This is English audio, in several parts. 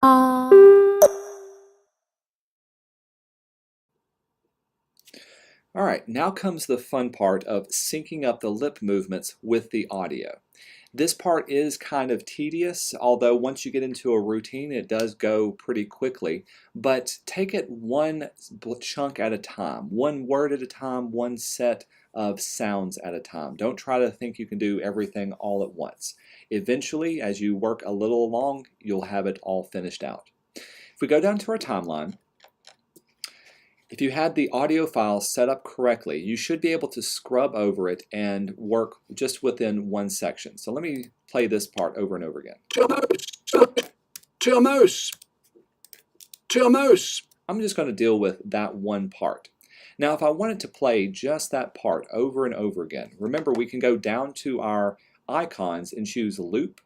All right, now comes the fun part of syncing up the lip movements with the audio. This part is kind of tedious, although once you get into a routine, it does go pretty quickly. But take it one chunk at a time, one word at a time, one set of sounds at a time. Don't try to think you can do everything all at once. Eventually, as you work a little along, you'll have it all finished out. If we go down to our timeline, if you had the audio file set up correctly, you should be able to scrub over it and work just within one section. So let me play this part over and over again. I'm just going to deal with that one part. Now, if I wanted to play just that part over and over again, remember we can go down to our icons and choose loop.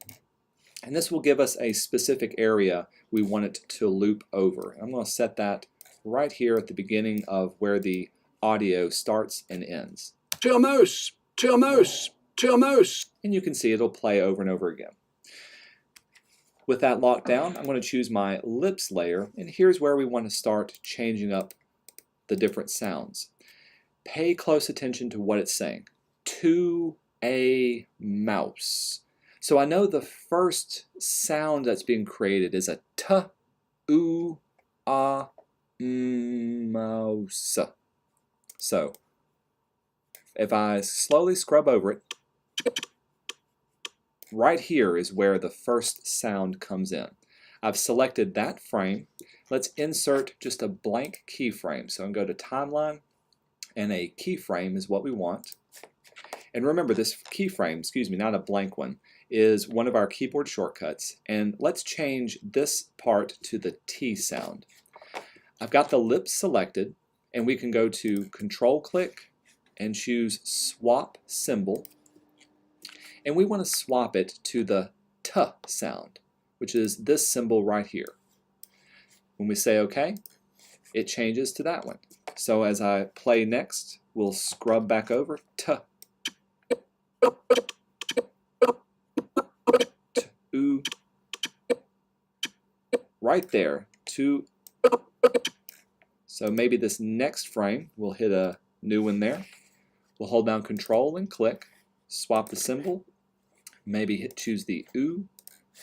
And this will give us a specific area we want it to loop over. I'm going to set that right here at the beginning of where the audio starts and ends. And you can see it'll play over and over again. With that locked down, I'm going to choose my lips layer, and here's where we want to start changing up the different sounds. Pay close attention to what it's saying. To a mouse. So I know the first sound that's being created is a t, u, a, mouse. So if I slowly scrub over it, right here is where the first sound comes in. I've selected that frame. Let's insert just a blank keyframe. So I'm going to go to timeline, and a keyframe is what we want. And remember, this keyframe, excuse me, not a blank one, is one of our keyboard shortcuts. And let's change this part to the T sound. I've got the lips selected, and we can go to Control click and choose Swap Symbol. And we want to swap it to the T sound, which is this symbol right here. When we say OK, it changes to that one. So as I play next, we'll scrub back over T. Ooh. Right there, to. So maybe this next frame, we'll hit a new one there. We'll hold down Control and click, swap the symbol, maybe choose the oo,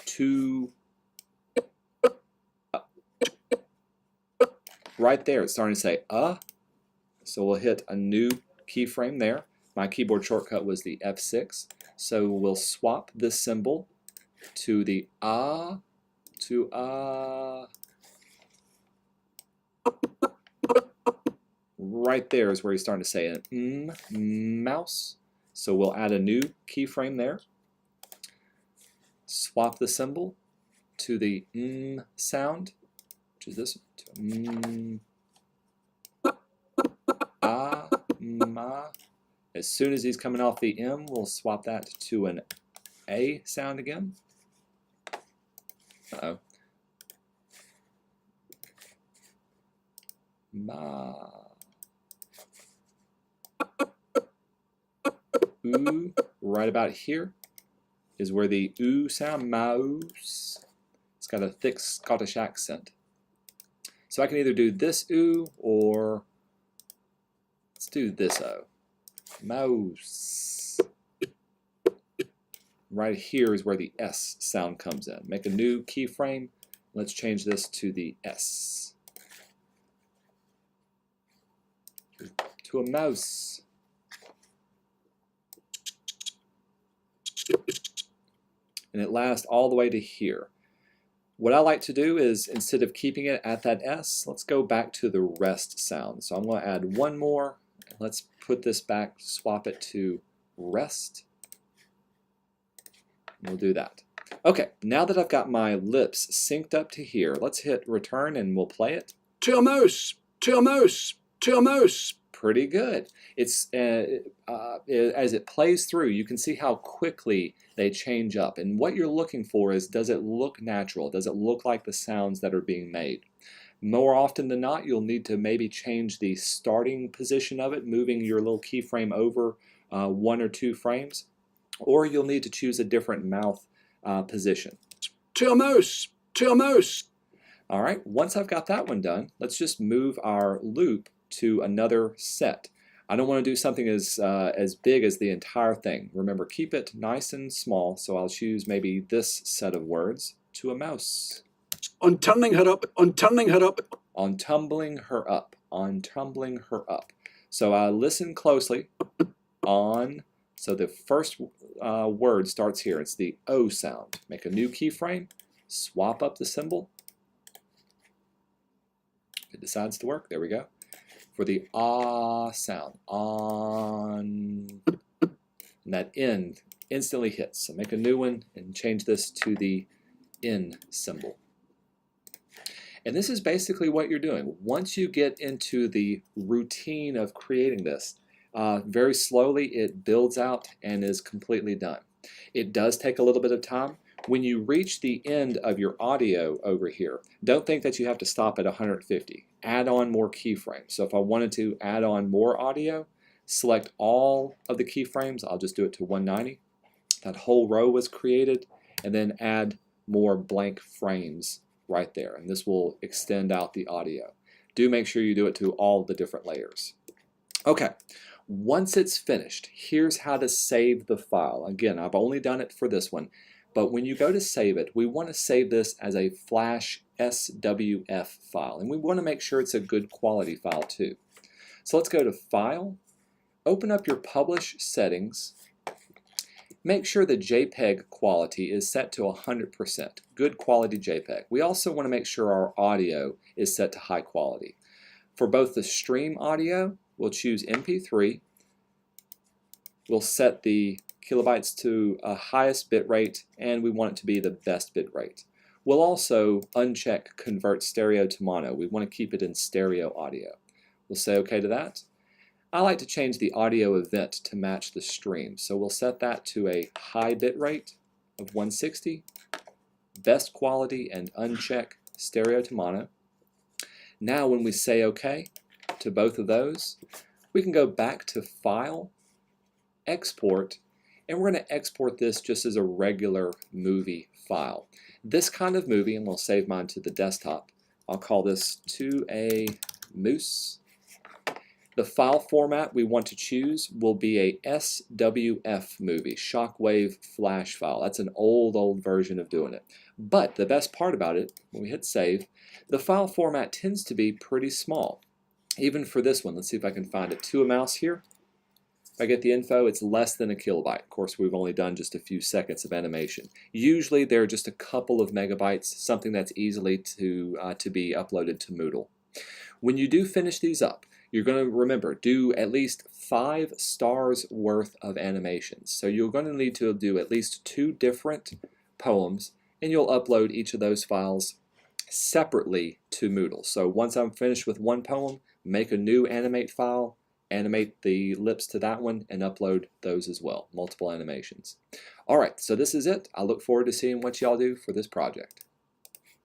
to. Right there, it's starting to say so we'll hit a new keyframe there. My keyboard shortcut was the F6, so we'll swap this symbol to the to right there is where he's starting to say an mouse. So we'll add a new keyframe there. Swap the symbol to the sound, which is this, to ma. As soon as he's coming off the M, we'll swap that to an A sound again. Uh-oh. Ma. Ooh, right about here is where the oo sound, mouse. It's got a thick Scottish accent. So I can either do this oo or let's do this o. Mouse. Right here is where the S sound comes in. Make a new keyframe. Let's change this to the S. To a mouse. And it lasts all the way to here. What I like to do is, instead of keeping it at that S, let's go back to the rest sound. So I'm going to add one more. Let's put this back, swap it to rest. We'll do that. Okay, now that I've got my lips synced up to here, let's hit return and we'll play it. To a mouse, to a mouse, to a mouse. Pretty good. It's as it plays through, you can see how quickly they change up. And what you're looking for is, does it look natural? Does it look like the sounds that are being made? More often than not, you'll need to maybe change the starting position of it, moving your little keyframe over 1 or 2 frames, or you'll need to choose a different mouth position. To a mouse, to a mouse. All right, once I've got that one done, let's just move our loop to another set. I don't want to do something as big as the entire thing. Remember, keep it nice and small, so I'll choose maybe this set of words, to a mouse. On turning her up, on turning her up. On tumbling her up, on tumbling her up. So listen closely. On, so the first word starts here. It's the O sound. Make a new keyframe, swap up the symbol. It decides to work, there we go. For the ah sound, on, and that N instantly hits. So make a new one and change this to the N symbol. And this is basically what you're doing. Once you get into the routine of creating this, very slowly it builds out and is completely done. It does take a little bit of time. When you reach the end of your audio over here, don't think that you have to stop at 150. Add on more keyframes. So if I wanted to add on more audio, select all of the keyframes. I'll just do it to 190. That whole row was created, and then add more blank frames right there, and this will extend out the audio. Do make sure you do it to all the different layers. Okay, once it's finished, here's how to save the file. Again, I've only done it for this one, but when you go to save it, we want to save this as a Flash SWF file, and we want to make sure it's a good quality file too. So let's go to File, open up your Publish settings. Make sure the JPEG quality is set to 100%, good quality JPEG. We also want to make sure our audio is set to high quality. For both the stream audio, we'll choose MP3. We'll set the kilobytes to a highest bit rate, and we want it to be the best bit rate. We'll also uncheck Convert Stereo to Mono. We want to keep it in stereo audio. We'll say OK to that. I like to change the audio event to match the stream, so we'll set that to a high bit rate of 160, best quality, and uncheck stereo to mono. Now when we say OK to both of those, we can go back to File, Export, and we're going to export this just as a regular movie file. This kind of movie, and we'll save mine to the desktop, I'll call this To a Moose. The file format we want to choose will be a SWF movie, Shockwave Flash file. That's an old version of doing it. But the best part about it, when we hit save, the file format tends to be pretty small. Even for this one, let's see if I can find it. To a mouse here. If I get the info, it's less than a kilobyte. Of course, we've only done just a few seconds of animation. Usually they're just a couple of megabytes, something that's easily to be uploaded to Moodle. When you do finish these up, you're going to remember, do at least 5 stars worth of animations. So you're going to need to do at least 2 different poems, and you'll upload each of those files separately to Moodle. So once I'm finished with one poem, make a new animate file, animate the lips to that one, and upload those as well, multiple animations. Alright, so this is it. I look forward to seeing what y'all do for this project.